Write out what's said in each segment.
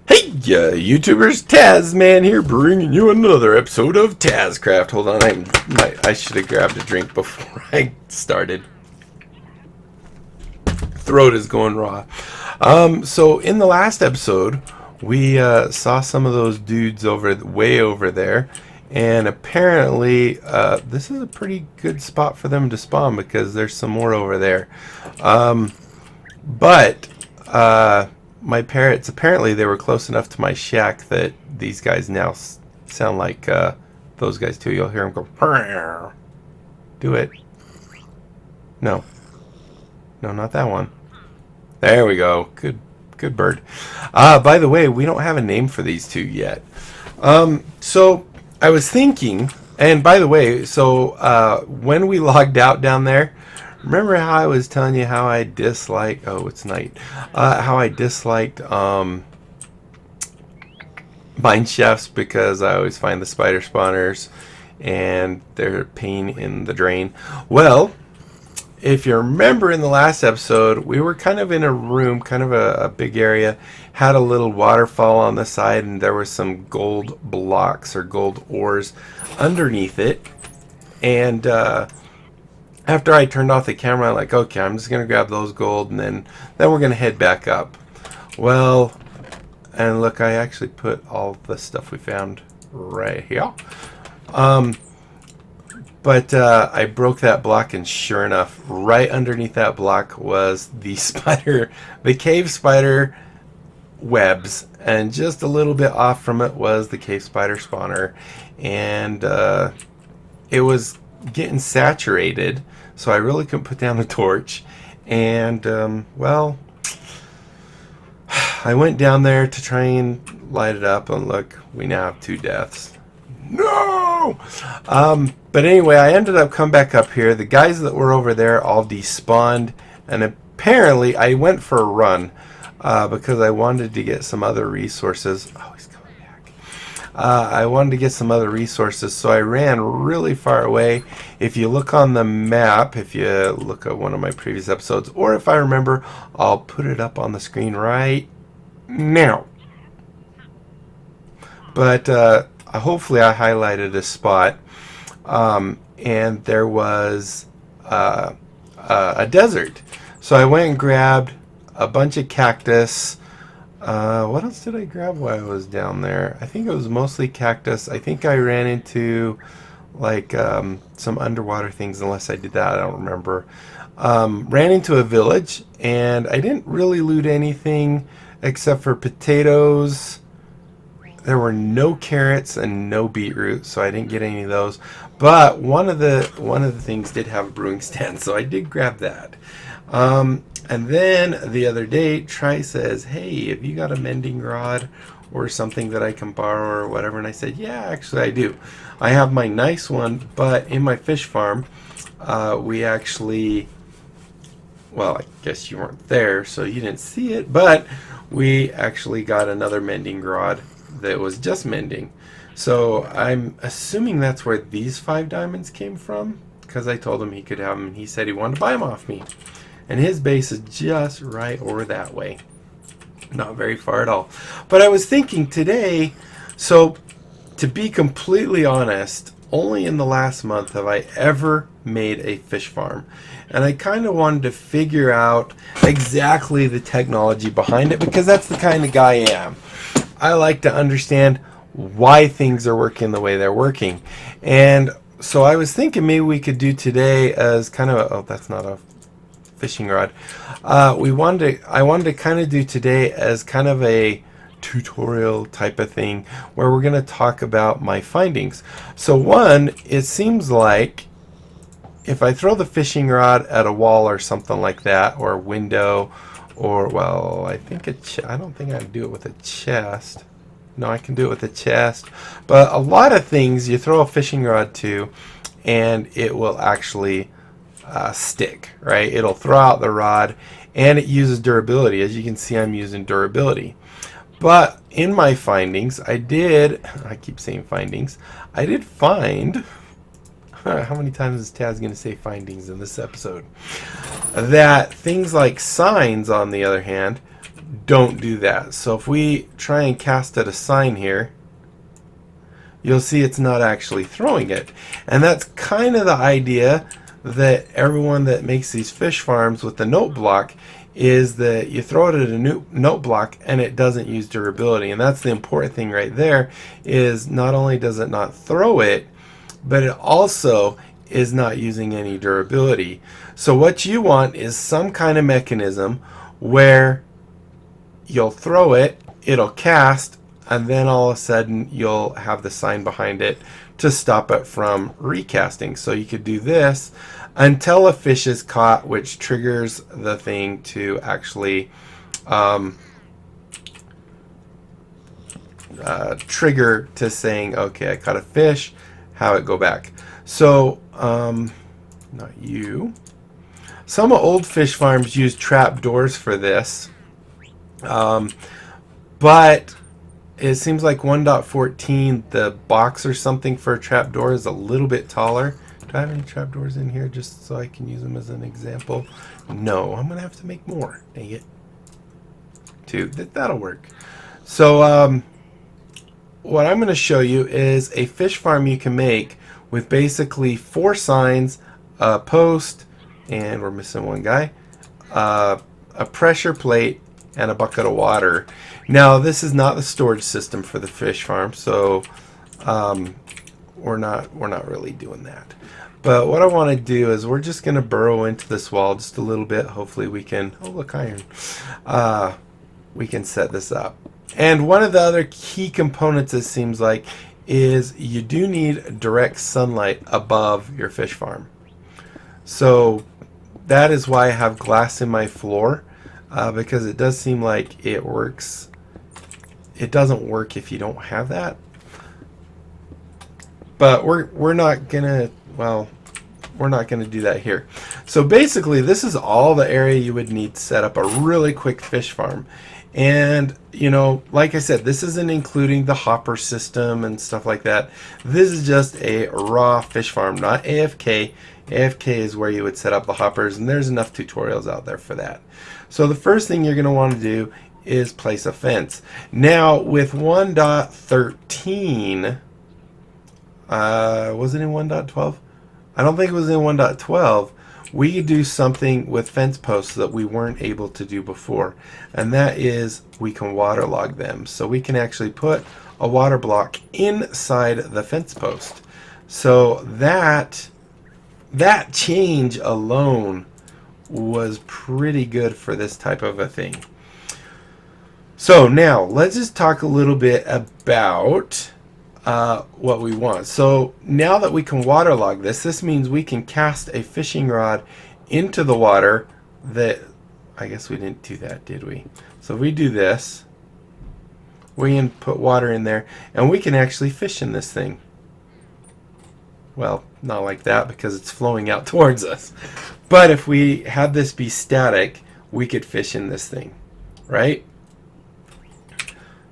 Hey, YouTubers, TazzMann here, bringing you another episode of TazzCraft. Hold on, I should have grabbed a drink before I started. Throat is going raw. So in the last episode, we saw some of those dudes way over there, and apparently this is a pretty good spot for them to spawn because there's some more over there. But my parrots, apparently they were close enough to my shack that these guys now sound like those guys too. You'll hear them go, "Purr." Do it. No, not that one. There we go. Good bird. By the way, we don't have a name for these two yet. So I was thinking, and by the way, so when we logged out down there, remember how I was telling you how I dislike, oh, it's night, how I disliked mine chefs because I always find the spider spawners and they're a pain in the drain. Well, if you remember in the last episode, we were kind of in a room, kind of a big area, had a little waterfall on the side, and there was some gold blocks or gold ores underneath it. And after I turned off the camera, I'm like, okay, I'm just going to grab those gold, and then we're going to head back up. Well, and look, I actually put all the stuff we found right here. But I broke that block, and sure enough, right underneath that block was the cave spider webs, and just a little bit off from it was the cave spider spawner, and it was getting saturated, so I really couldn't put down the torch. And well, I went down there to try and light it up, and look, we now have 2 deaths. No! But anyway, I ended up coming back up here. The guys that were over there all despawned, and apparently I went for a run because I wanted to get some other resources. Oh, he's coming back. I wanted to get some other resources, so I ran really far away. If you look on the map, if you look at one of my previous episodes, or if I remember, I'll put it up on the screen right now. But hopefully I highlighted a spot, and there was a desert. So I went and grabbed a bunch of cactus. What else did I grab while I was down there? I think it was mostly cactus. I think I ran into like some underwater things, unless I did that, I don't remember. Ran into a village, and I didn't really loot anything except for potatoes. There were no carrots and no beetroot, so I didn't get any of those. But one of the things did have a brewing stand, so I did grab that. And then the other day, Tri says, "Hey, have you got a mending rod or something that I can borrow or whatever?" And I said, "Yeah, actually I do. I have my nice one, but in my fish farm, we actually, well, I guess you weren't there, so you didn't see it, but we actually got another mending rod that was just mending." So I'm assuming that's where these 5 diamonds came from, because I told him he could have them, and he said he wanted to buy them off me. And his base is just right over that way. Not very far at all. But I was thinking today, so to be completely honest, only in the last month have I ever made a fish farm. And I kind of wanted to figure out exactly the technology behind it, because that's the kind of guy I am. I like to understand why things are working the way they're working. And so I was thinking maybe we could do today as kind of oh, that's not a fishing rod. I wanted to kind of do today as kind of a tutorial type of thing, where we're going to talk about my findings. So one, it seems like if I throw the fishing rod at a wall or something like that, or a window, or, well, I think I don't think I can do it with a chest. No, I can do it with a chest. But a lot of things you throw a fishing rod to, and it will actually stick, right? It'll throw out the rod, and it uses durability. As you can see, I'm using durability. But in my findings, I keep saying findings, I did find how many times is Taz going to say findings in this episode? That things like signs, on the other hand, don't do that. So if we try and cast at a sign here, you'll see it's not actually throwing it. And that's kind of the idea that everyone that makes these fish farms with the note block is that you throw it at a note block and it doesn't use durability. And that's the important thing right there, is not only does it not throw it, but it also is not using any durability. So what you want is some kind of mechanism where you'll throw it, it'll cast, and then all of a sudden you'll have the sign behind it to stop it from recasting. So you could do this until a fish is caught, which triggers the thing to actually trigger to saying, okay, I caught a fish, have it go back. So, not you. Some old fish farms use trap doors for this, but it seems like 1.14, the box or something for a trap door is a little bit taller. Do I have any trap doors in here just so I can use them as an example? No, I'm going to have to make more. Dang it. 2. That'll work. So, what I'm going to show you is a fish farm you can make with basically 4 signs, a post, and we're missing one guy, a pressure plate, and a bucket of water. Now, this is not the storage system for the fish farm, so we're not really doing that. But what I want to do is we're just going to burrow into this wall just a little bit. Hopefully we can, oh look, iron. We can set this up. And one of the other key components, it seems like, is you do need direct sunlight above your fish farm. So that is why I have glass in my floor, because it does seem like it works. It doesn't work if you don't have that. But we're not gonna, well, we're not gonna do that here. So basically, this is all the area you would need to set up a really quick fish farm. And, you know, like I said, this isn't including the hopper system and stuff like that. This is just a raw fish farm, not AFK. AFK is where you would set up the hoppers, and there's enough tutorials out there for that. So the first thing you're going to want to do is place a fence. Now, with 1.13, was it in 1.12? I don't think it was in 1.12. We could do something with fence posts that we weren't able to do before, and that is we can waterlog them. So we can actually put a water block inside the fence post. So that change alone was pretty good for this type of a thing. So now let's just talk a little bit about what we want. So now that we can waterlog this means we can cast a fishing rod into the water. That, I guess we didn't do that, did we? So if we do this, we can put water in there and we can actually fish in this thing. Well, not like that because it's flowing out towards us. But if we had this be static, we could fish in this thing, right?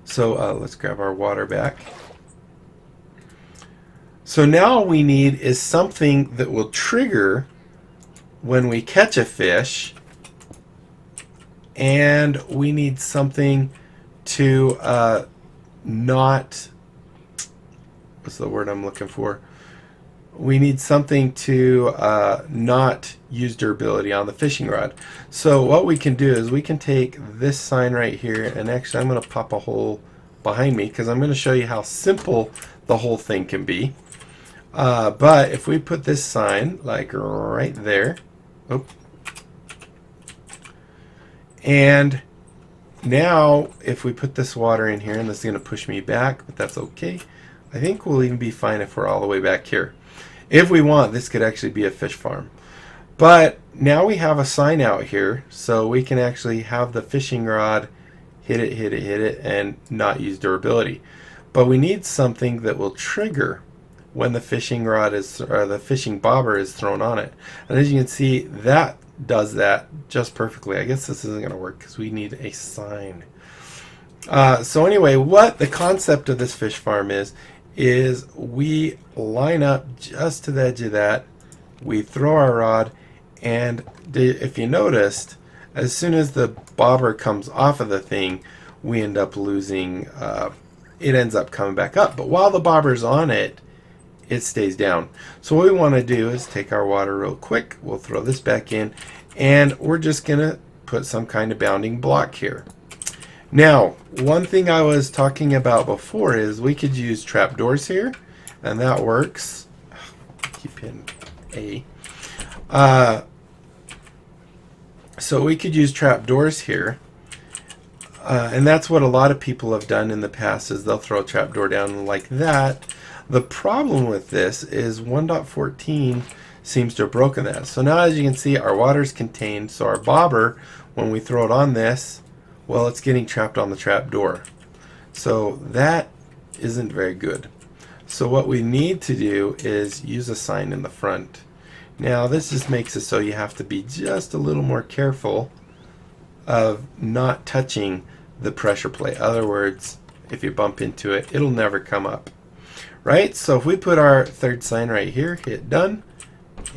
So let's grab our water back. So now all we need is something that will trigger when we catch a fish, and we need something to not, what's the word I'm looking for? We need something to not use durability on the fishing rod. So what we can do is we can take this sign right here, and actually I'm going to pop a hole behind me because I'm going to show you how simple the whole thing can be. But if we put this sign like right there, and now if we put this water in here, and this is going to push me back, but that's okay. I think we'll even be fine if we're all the way back here. If we want, this could actually be a fish farm. But now we have a sign out here, so we can actually have the fishing rod hit it, and not use durability. But we need something that will trigger when the fishing rod is, or the fishing bobber is thrown on it. And as you can see, that does that just perfectly. I guess this isn't going to work because we need a sign. So anyway, what the concept of this fish farm is is we line up just to the edge of that, we throw our rod, and if you noticed, as soon as the bobber comes off of the thing, we end up losing, it ends up coming back up. But while the bobber's on it, it stays down. So what we want to do is take our water real quick, we'll throw this back in, and we're just going to put some kind of bounding block here. Now, one thing I was talking about before is we could use trapdoors here, and that works. Keep hitting A. So we could use trapdoors here, and that's what a lot of people have done in the past, is they'll throw a trapdoor down like that. The problem with this is 1.14 seems to have broken that. So now, as you can see, our water is contained, so our bobber, when we throw it on this, well, it's getting trapped on the trapdoor. So that isn't very good. So what we need to do is use a sign in the front. Now this just makes it so you have to be just a little more careful of not touching the pressure plate. In other words, if you bump into it, it'll never come up. Right? So if we put our third sign right here, hit done,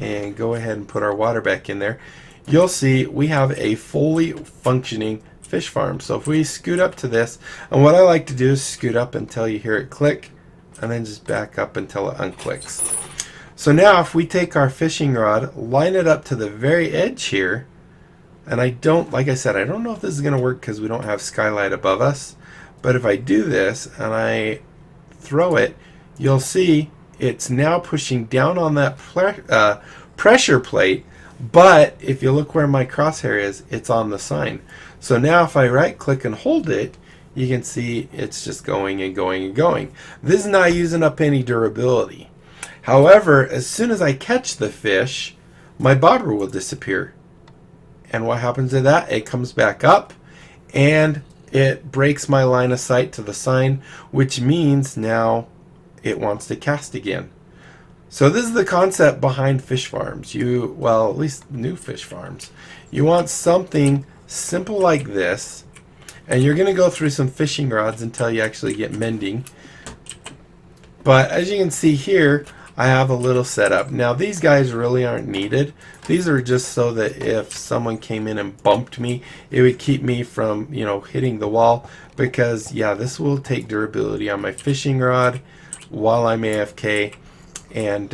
and go ahead and put our water back in there, you'll see we have a fully functioning fish farm. So if we scoot up to this, and what I like to do is scoot up until you hear it click, and then just back up until it unclicks. So now if we take our fishing rod, line it up to the very edge here, and like I said, I don't know if this is going to work because we don't have skylight above us, but if I do this and I throw it, you'll see it's now pushing down on that pressure plate, but if you look where my crosshair is, it's on the sign. So now if I right click and hold it, you can see it's just going and going and going. This is not using up any durability. However, as soon as I catch the fish, my bobber will disappear. And what happens to that? It comes back up and it breaks my line of sight to the sign, which means now it wants to cast again. So this is the concept behind fish farms. Well, at least new fish farms. You want something simple like this, and you're going to go through some fishing rods until you actually get mending. But as you can see here, I have a little setup. Now these guys really aren't needed. These are just so that if someone came in and bumped me, it would keep me from, hitting the wall, because yeah, this will take durability on my fishing rod while I'm AFK, and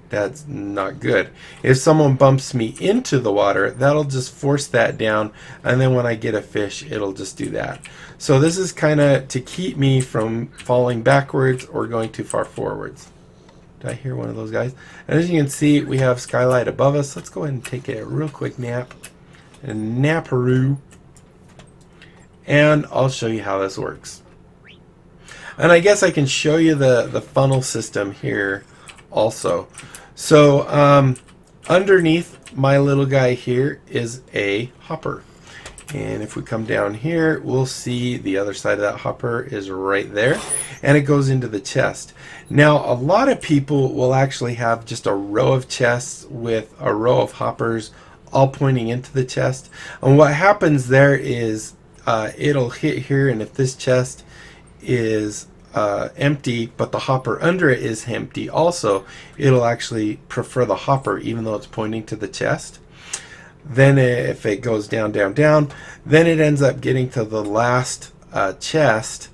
that's not good. If someone bumps me into the water, that'll just force that down, and then when I get a fish, it'll just do that. So this is kind of to keep me from falling backwards or going too far forwards. Did I hear one of those guys? And as you can see, we have skylight above us. Let's go ahead and take a real quick nap. A naparoo. And I'll show you how this works. And I guess I can show you the funnel system here also. So underneath my little guy here is a hopper. And if we come down here, we'll see the other side of that hopper is right there, and it goes into the chest. Now, a lot of people will actually have just a row of chests with a row of hoppers all pointing into the chest. And what happens there is it'll hit here, and if this chest is empty, but the hopper under it is empty also, it'll actually prefer the hopper even though it's pointing to the chest. Then if it goes down, down, down, then it ends up getting to the last chest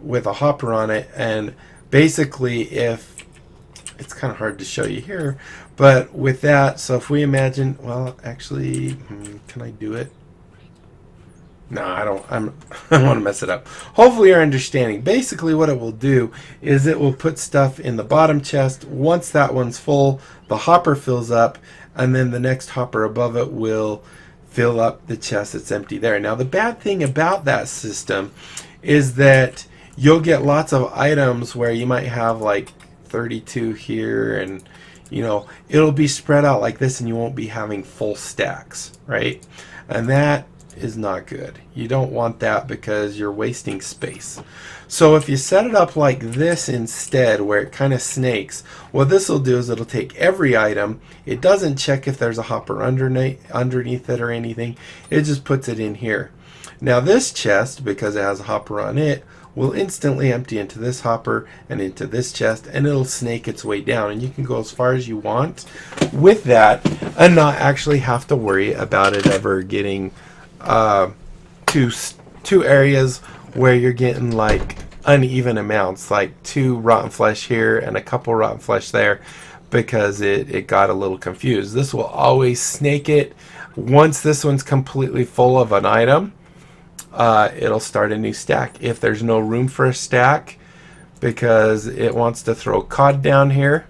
with a hopper on it. And basically, if it's kind of hard to show you here, but with that, so if we imagine, well, actually, can I do it? No, I don't. I want to mess it up. Hopefully you're understanding. Basically what it will do is it will put stuff in the bottom chest. Once that one's full, the hopper fills up, and then the next hopper above it will fill up the chest that's empty there. Now the bad thing about that system is that you'll get lots of items where you might have like 32 here, and it'll be spread out like this, and you won't be having full stacks, right? And that is not good. You don't want that because you're wasting space. So if you set it up like this instead, where it kind of snakes, what this will do is it'll take every item. It doesn't check if there's a hopper underneath it or anything. It just puts it in here. Now this chest, because it has a hopper on it, will instantly empty into this hopper and into this chest, and it'll snake its way down, and you can go as far as you want with that and not actually have to worry about it ever getting to areas where you're getting like uneven amounts, like 2 rotten flesh here and a couple rotten flesh there, because it got a little confused. This will always snake it. Once this one's completely full of an item, it'll start a new stack. If there's no room for a stack because it wants to throw cod down here,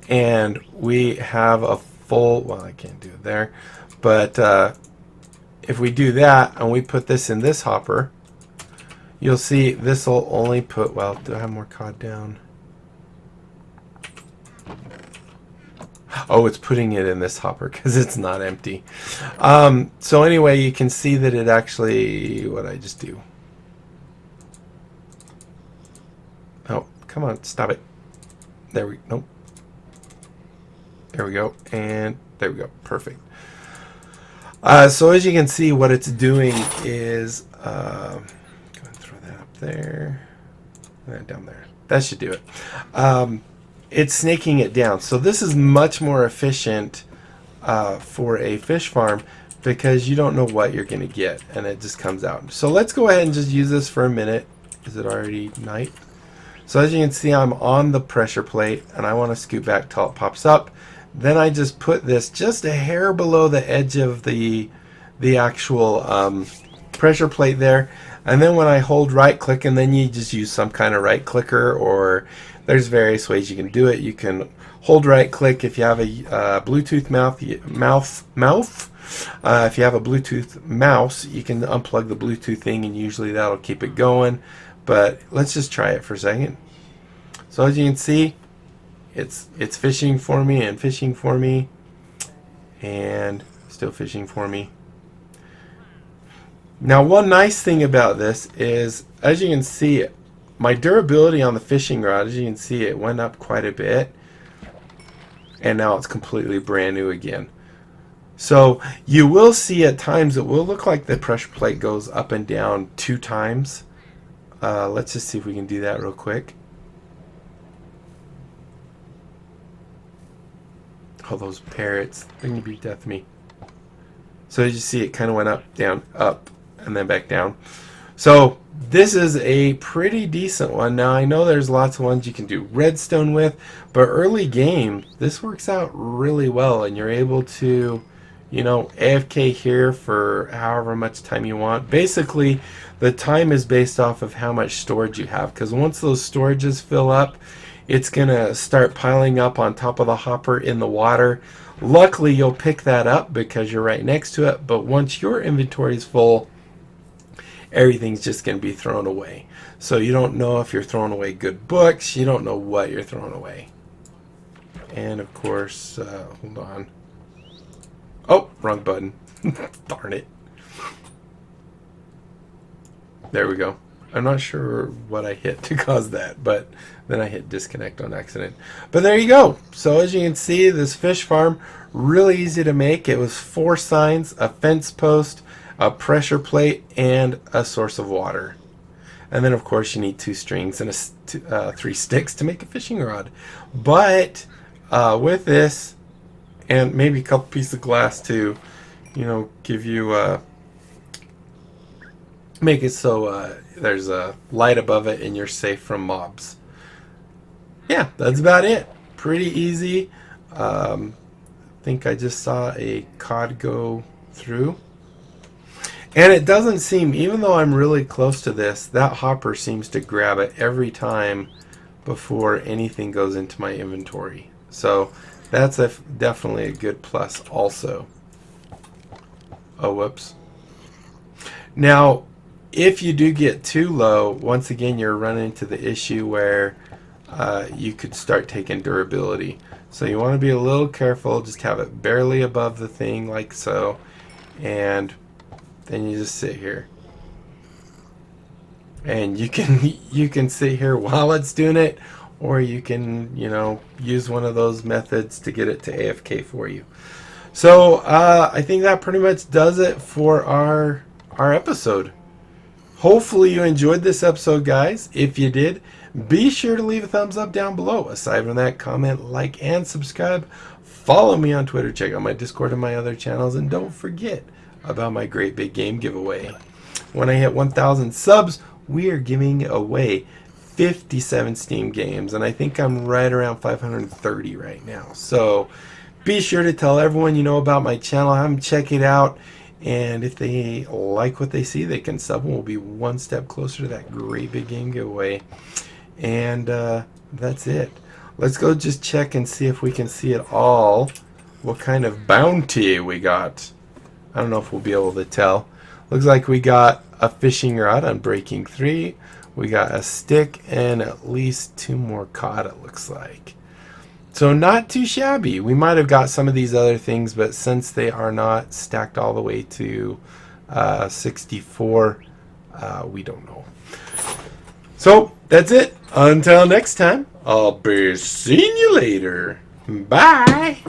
and we have a full, well, I can't do it there, but if we do that and we put this in this hopper, you'll see this will only put, well, do I have more cod down? Oh, it's putting it in this hopper because it's not empty. So anyway, you can see that it actually, what I just do? Oh, come on, stop it. There we, nope. There we go, and there we go, perfect. So as you can see, what it's doing is, go ahead and throw that up there, and down there. That should do it. It's snaking it down. So this is much more efficient for a fish farm because you don't know what you're going to get, and it just comes out. So let's go ahead and just use this for a minute. Is it already night? So as you can see, I'm on the pressure plate, and I want to scoot back till it pops up. Then I just put this just a hair below the edge of the actual pressure plate there. And then when I hold right click, and then you just use some kind of right clicker, or there's various ways you can do it. You can hold right click if you have a Bluetooth mouse. If you have a Bluetooth mouse, you can unplug the Bluetooth thing, and usually that'll keep it going. But let's just try it for a second. So as you can see, it's fishing for me and fishing for me and still fishing for me. Now, one nice thing about this is, as you can see, my durability on the fishing rod, as you can see, it went up quite a bit, and now it's completely brand new again. So you will see at times it will look like the pressure plate goes up and down 2 times. Let's just see if we can do that real quick. Oh, those parrots, they're gonna be death to me. So as you see, it kind of went up, down, up, and then back down. So this is a pretty decent one. Now I know there's lots of ones you can do redstone with, but early game, this works out really well, and you're able to, you know, AFK here for however much time you want. Basically, the time is based off of how much storage you have, because once those storages fill up, it's gonna start piling up on top of the hopper in the water. Luckily, you'll pick that up because you're right next to it, but once your inventory is full, everything's just going to be thrown away. So you don't know if you're throwing away good books, you don't know what you're throwing away. And of course, hold on. Oh, wrong button. Darn it. There we go. I'm not sure what I hit to cause that, but then I hit disconnect on accident. But there you go. So as you can see, this fish farm, really easy to make. It was 4 signs, a fence post, a pressure plate, and a source of water. And then of course you need 2 strings and 3 sticks to make a fishing rod. But with this, and maybe a couple pieces of glass to, you know, give you make it so there's a light above it and you're safe from mobs. Yeah, that's about it. Pretty easy. I think I just saw a cod go through. And it doesn't seem, even though I'm really close to this, that hopper seems to grab it every time before anything goes into my inventory. So that's definitely a good plus also. Oh, whoops. Now, if you do get too low, once again, you're running into the issue where you could start taking durability. So you want to be a little careful, just have it barely above the thing like so, and then you just sit here. And you can sit here while it's doing it, or you can, you know, use one of those methods to get it to AFK for you. So I think that pretty much does it for our episode. Hopefully you enjoyed this episode, guys. If you did, be sure to leave a thumbs up down below. Aside from that, comment, like, and subscribe. Follow me on Twitter. Check out my Discord and my other channels. And don't forget about my great big game giveaway. When I hit 1,000 subs, we are giving away 57 Steam games. And I think I'm right around 530 right now. So be sure to tell everyone you know about my channel. Have them check it out. And if they like what they see, they can sub and we'll be one step closer to that great big game giveaway. And that's it. Let's go just check and see if we can see it all. What kind of bounty we got. I don't know if we'll be able to tell. Looks like we got a fishing rod on Breaking 3. We got a stick and at least 2 more cod, it looks like. So not too shabby. We might have got some of these other things, but since they are not stacked all the way to 64, we don't know. So that's it. Until next time, I'll be seeing you later. Bye.